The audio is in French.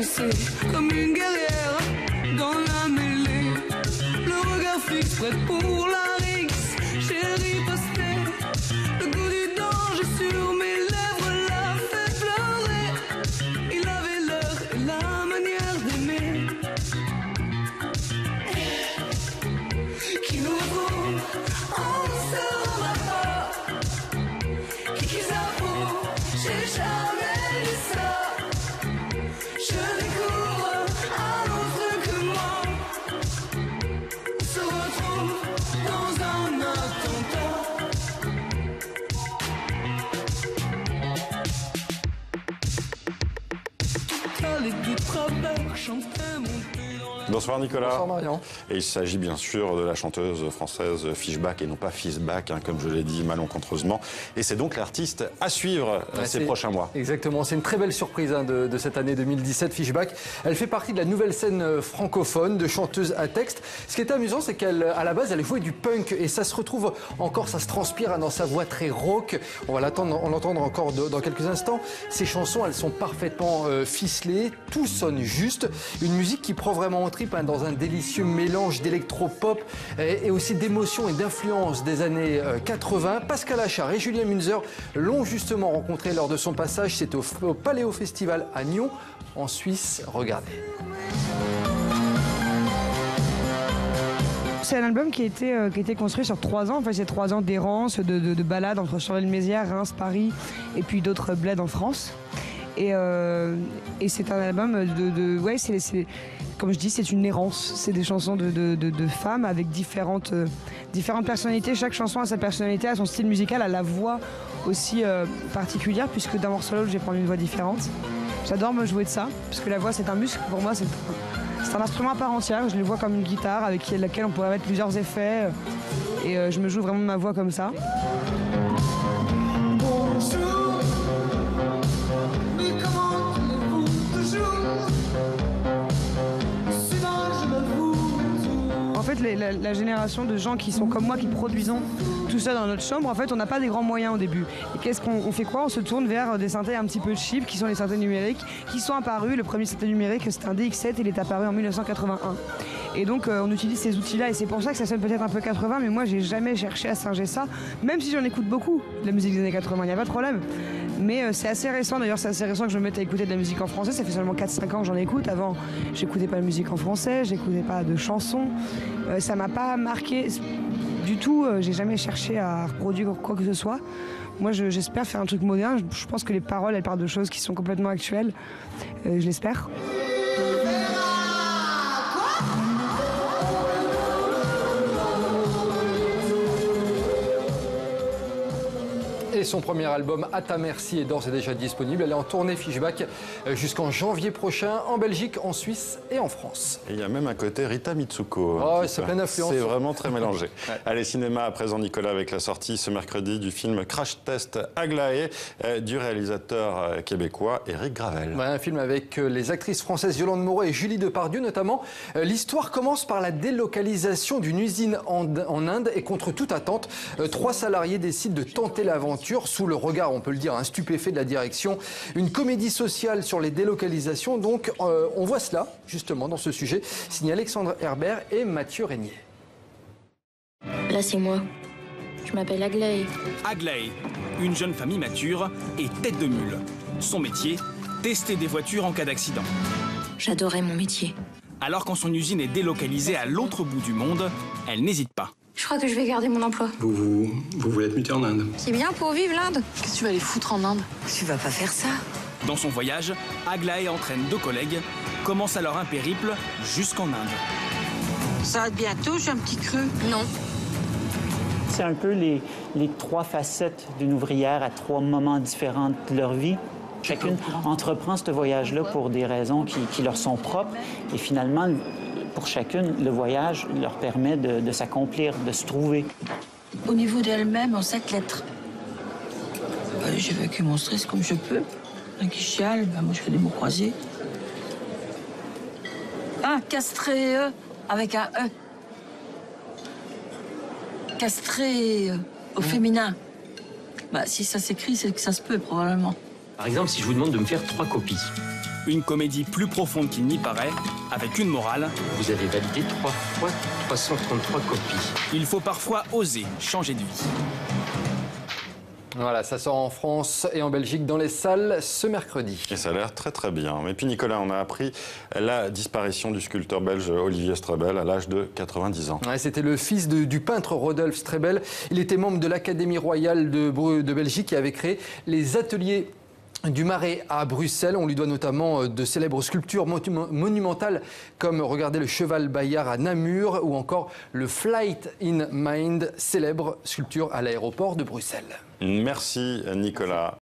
danser comme une guerrière dans la mêlée. Le regard fixe, prêt pour la rixe. Chérie postée, le goût du danger sur mes lèvres l'a fait pleurer. Il avait l'heure et la manière d'aimer qui nous retrouve, on ne se rendra pas. Qui s'avoue, j'ai jamais dit ça. Je découvre un autre que moi. On se retrouve dans un attentat. Toute allée de travers chantait mon Bonsoir Nicolas. Bonsoir Marion. Et il s'agit bien sûr de la chanteuse française Fishback et non pas Fishback, comme je l'ai dit malencontreusement. Et c'est donc l'artiste à suivre ces prochains mois. Exactement, c'est une très belle surprise de cette année 2017, Fishback. Elle fait partie de la nouvelle scène francophone de chanteuse à texte. Ce qui est amusant, c'est qu'à la base, elle jouait du punk et ça se retrouve encore, ça se transpire dans sa voix très rauque. On va l'entendre encore dans quelques instants. Ces chansons, elles sont parfaitement ficelées, tout sonne juste. Une musique qui prend vraiment en trip dans un délicieux mélange d'électropop et aussi d'émotions et d'influences des années 80. Pascal Achard et Julien Münzer l'ont justement rencontré lors de son passage. C'était au Paléo Festival à Nyon, en Suisse. Regardez. C'est un album qui a été construit sur 3 ans. En fait, c'est 3 ans d'errance, de balade entre Charleville-Mézières, Reims, Paris et puis d'autres bleds en France. Et c'est un album ouais, comme je dis, c'est une errance. C'est des chansons de femmes avec différentes personnalités. Chaque chanson a sa personnalité, a son style musical, a la voix aussi particulière, puisque d'un morceau à l'autre, je vais prendre une voix différente. J'adore me jouer de ça, parce que la voix, c'est un muscle. Pour moi, c'est un instrument à part entière. Je le vois comme une guitare avec laquelle on pourrait mettre plusieurs effets. Et je me joue vraiment de ma voix comme ça. En fait, la génération de gens qui sont comme moi, qui produisons tout ça dans notre chambre, en fait, on n'a pas des grands moyens au début. Et qu'est-ce qu'on fait quoi? On se tourne vers des synthés un petit peu cheap, qui sont les synthés numériques, qui sont apparus. Le premier synthé numérique, c'était un DX7, il est apparu en 1981. Et donc, on utilise ces outils-là, et c'est pour ça que ça sonne peut-être un peu 80, mais moi, j'ai jamais cherché à singer ça, même si j'en écoute beaucoup, de la musique des années 80, il n'y a pas de problème. Mais c'est assez récent, d'ailleurs, c'est assez récent que je me mette à écouter de la musique en français. Ça fait seulement 4-5 ans que j'en écoute. Avant, j'écoutais pas de musique en français, j'écoutais pas de chansons. Ça m'a pas marqué du tout. J'ai jamais cherché à reproduire quoi que ce soit. Moi, j'espère faire un truc moderne. Je pense que les paroles, elles parlent de choses qui sont complètement actuelles. Je l'espère. Et son premier album, À ta merci, est d'ores et déjà disponible. Elle est en tournée Fishback jusqu'en janvier prochain, en Belgique, en Suisse et en France. Et il y a même un côté Rita Mitsuko. Oh, c'est plein d'influence. C'est vraiment très mélangé. Ouais. Allez, cinéma à présent, Nicolas, avec la sortie ce mercredi du film Crash Test Aglaé du réalisateur québécois Éric Gravel. Ouais, un film avec les actrices françaises Yolande Moreau et Julie Depardieu notamment. L'histoire commence par la délocalisation d'une usine en Inde et contre toute attente, 3 salariés décident de tenter l'aventure sous le regard, on peut le dire, stupéfait de la direction. Une comédie sociale sur les délocalisations. Donc, on voit cela, justement, dans ce sujet, signé Alexandre Herbert et Mathieu Régnier. Là, c'est moi. Je m'appelle Aglaé. Aglaé, une jeune famille mature et tête de mule. Son métier, tester des voitures en cas d'accident. J'adorais mon métier. Alors quand son usine est délocalisée à l'autre bout du monde, elle n'hésite pas. Je crois que je vais garder mon emploi. Vous voulez être muté en Inde? C'est bien pour vivre l'Inde. Qu'est-ce que tu vas aller foutre en Inde? Tu vas pas faire ça. Dans son voyage, Aglaé entraîne 2 collègues, commence alors un périple jusqu'en Inde. Ça va être bientôt, j'ai un petit creux. Non. C'est un peu les 3 facettes d'une ouvrière à 3 moments différents de leur vie. Chacune entreprend ce voyage-là pour des raisons qui leur sont propres. Et finalement, pour chacune, le voyage leur permet de s'accomplir, de se trouver. Au niveau d'elle-même, en 7 lettres. J'évacue mon stress comme je peux. Un qui chiale, moi je fais des mots croisés. Ah, castré avec un E. Castré au féminin. Si ça s'écrit, c'est que ça se peut probablement. Par exemple, si je vous demande de me faire 3 copies. Une comédie plus profonde qu'il n'y paraît, avec une morale. Vous avez validé 3 fois 333 copies. Il faut parfois oser changer de vie. Voilà, ça sort en France et en Belgique dans les salles ce mercredi. Et ça a l'air très très bien. Et puis Nicolas, on a appris la disparition du sculpteur belge Olivier Strebel à l'âge de 90 ans. Ouais, c'était le fils du peintre Rodolphe Strebel. Il était membre de l'Académie royale de Belgique et avait créé les ateliers du Marais à Bruxelles. On lui doit notamment de célèbres sculptures monumentales comme, regardez, le cheval Bayard à Namur ou encore le Flight in Mind, célèbre sculpture à l'aéroport de Bruxelles. Merci Nicolas.